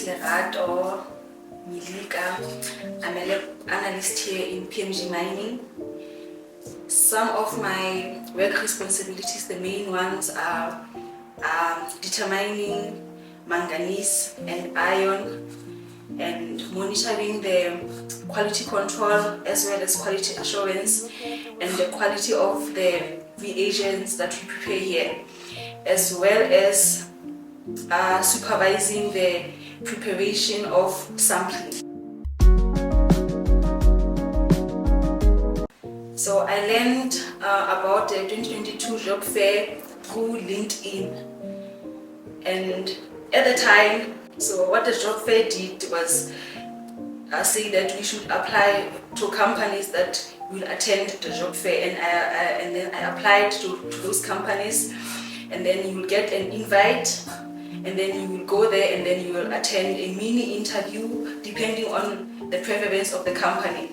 is Lerato Milika. I'm a lab analyst here in PMG Mining. Some of my work responsibilities, the main ones are determining manganese and iron and monitoring the quality control as well as quality assurance and the quality of the reagents that we prepare here, as well as supervising the preparation of sampling. So I learned about the 2022 job fair through LinkedIn, and at the time, so what the job fair did was say that we should apply to companies that will attend the job fair, and then I applied to those companies, and then you will get an invite, and then you will go there and then you will attend a mini interview depending on the preference of the company.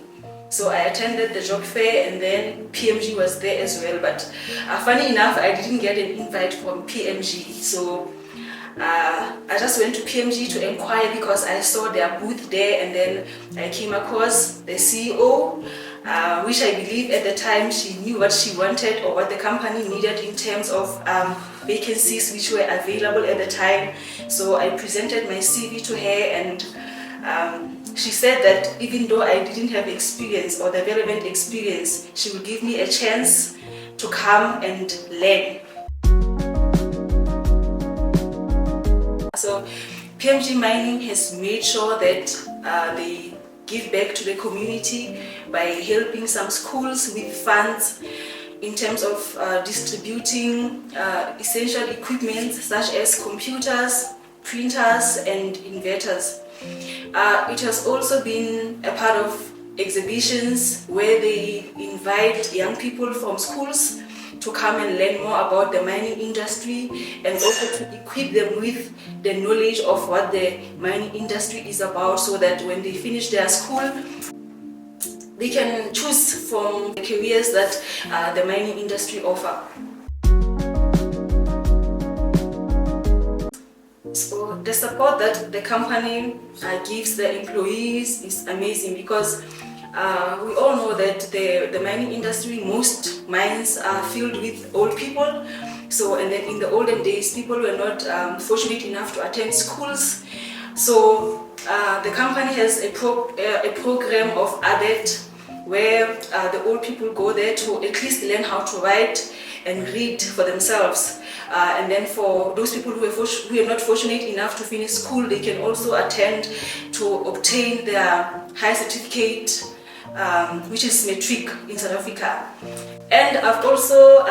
So I attended the job fair, and then PMG was there as well, but funny enough I didn't get an invite from PMG. So I just went to PMG to inquire because I saw their booth there, and then I came across the CEO, which I believe at the time she knew what she wanted or what the company needed in terms of vacancies which were available at the time. So I presented my CV to her, and she said that even though I didn't have experience or the relevant experience, she would give me a chance to come and learn. So PMG Mining has made sure that they give back to the community by helping some schools with funds in terms of distributing essential equipment such as computers, printers and inverters. It has also been a part of exhibitions where they invite young people from schools to come and learn more about the mining industry, and also to equip them with the knowledge of what the mining industry is about, so that when they finish their school, they can choose from the careers that the mining industry offer. So the support that the company gives the employees is amazing, because we all know that the mining industry, most mines are filled with old people. So, and then in the olden days, people were not fortunate enough to attend schools. So the company has a program of ADET, where the old people go there to at least learn how to write and read for themselves. And then for those people who are not fortunate enough to finish school, they can also attend to obtain their high certificate, which is matric in South Africa. And I've also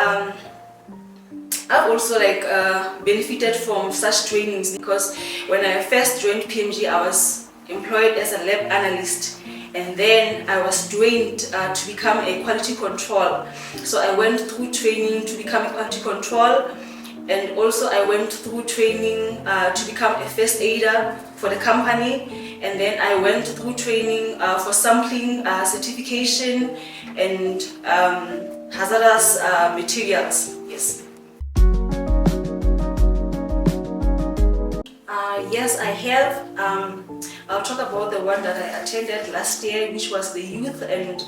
benefited from such trainings, because when I first joined PMG, I was employed as a lab analyst, and then I was trained to become a quality control. So I went through training to become a quality control, and also I went through training to become a first aider for the company, and then I went through training for sampling certification and hazardous materials. Yes. Yes, I have. I'll talk about the one that I attended last year, which was the youth and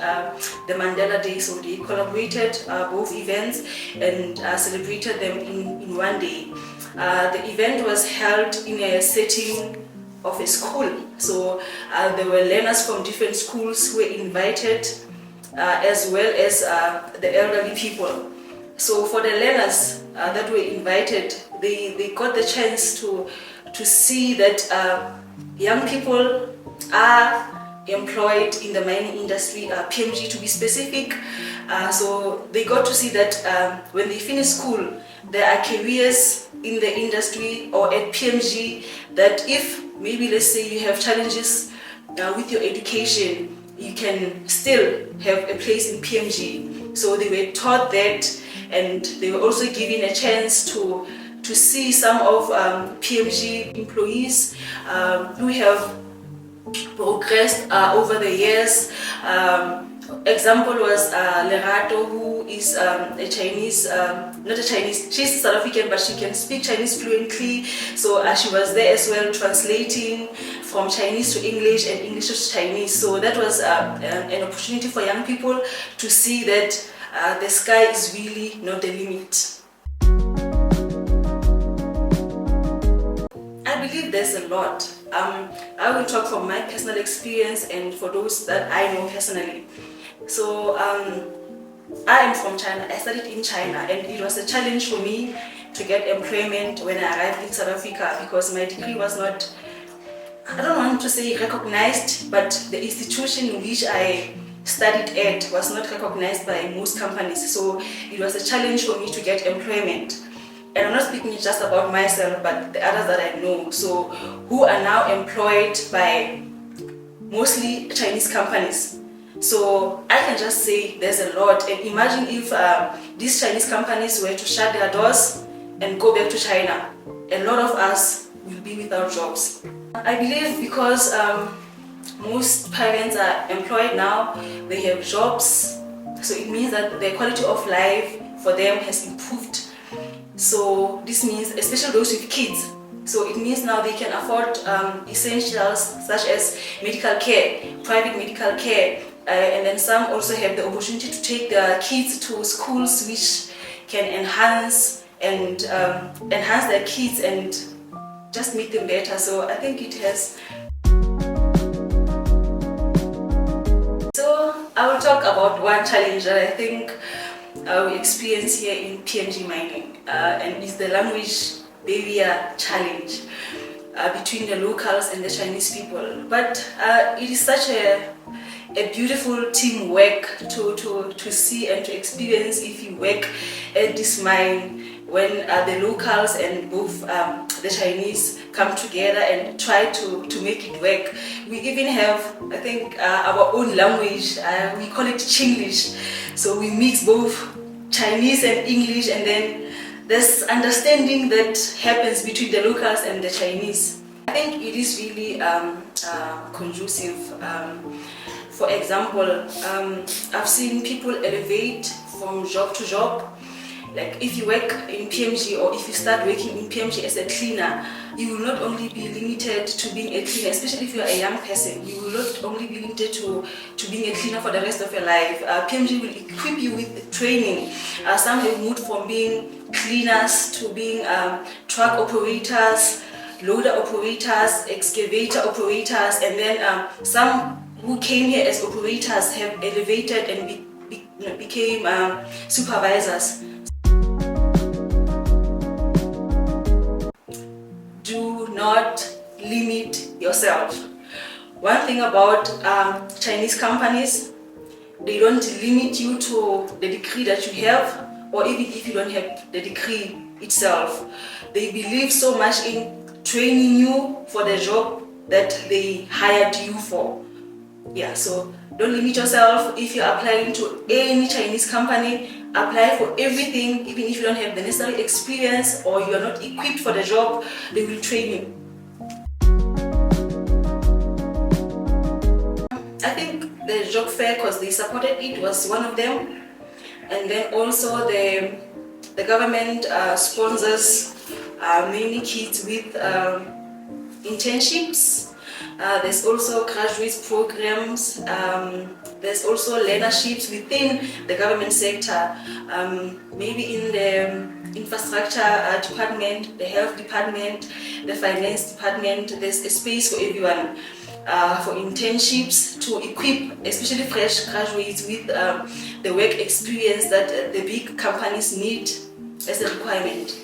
the Mandela Day. So they collaborated both events and celebrated them in one day. The event was held in a setting of a school. So there were learners from different schools who were invited, as well as the elderly people. So for the learners that were invited, they got the chance to see that young people are employed in the mining industry, PMG to be specific. So they got to see that when they finish school, there are careers in the industry or at PMG that if maybe, let's say, you have challenges with your education, you can still have a place in PMG. So they were taught that, and they were also given a chance to see some of PMG employees who have progressed over the years, Example was Lerato, who is a Chinese, not a Chinese, she's South African, but she can speak Chinese fluently. So she was there as well, translating from Chinese to English and English to Chinese. So that was an opportunity for young people to see that the sky is really not the limit. I believe there's a lot. I will talk from my personal experience and for those that I know personally. So I am from China. I studied in China, and it was a challenge for me to get employment when I arrived in South Africa because my degree was not, I don't want to say recognized, but the institution in which I studied at was not recognized by most companies. So it was a challenge for me to get employment. And I'm not speaking just about myself, but the others that I know, so who are now employed by mostly Chinese companies. So I can just say there's a lot. And imagine if these Chinese companies were to shut their doors and go back to China. A lot of us will be without jobs. I believe because most parents are employed now, they have jobs, so it means that the quality of life for them has improved. So this means, especially those with kids, so it means now they can afford essentials such as medical care, private medical care, and then some also have the opportunity to take their kids to schools which can enhance their kids and just make them better. So I think it has. So I will talk about one challenge that I think we experience here in PMG mining, and it's the language barrier challenge between the locals and the Chinese people. But it is such a beautiful teamwork to see and to experience if you work at this mine, when the locals and both the Chinese come together and try to make it work. We even have, I think, our own language. We call it Chinglish. So we mix both Chinese and English, and then there's understanding that happens between the locals and the Chinese. I think it is really conducive. For example, I've seen people elevate from job to job. Like if you work in PMG or if you start working in PMG as a cleaner, you will not only be limited to being a cleaner, especially if you are a young person, you will not only be limited to being a cleaner for the rest of your life. PMG will equip you with training. Some have moved from being cleaners to being truck operators, loader operators, excavator operators, and then some who came here as operators have elevated and became supervisors. Do not limit yourself. One thing about Chinese companies, they don't limit you to the degree that you have, or even if you don't have the degree itself. They believe so much in training you for the job that they hired you for. Yeah, so don't limit yourself. If you're applying to any Chinese company, apply for everything. Even if you don't have the necessary experience or you are not equipped for the job, they will train you. I think the job fair, because they supported it, was one of them. And then also the government sponsors many kids with internships. There's also graduate programs. There's also learnerships within the government sector. Maybe in the infrastructure department, the health department, the finance department, there's a space for everyone. For internships to equip especially fresh graduates with the work experience that the big companies need as a requirement.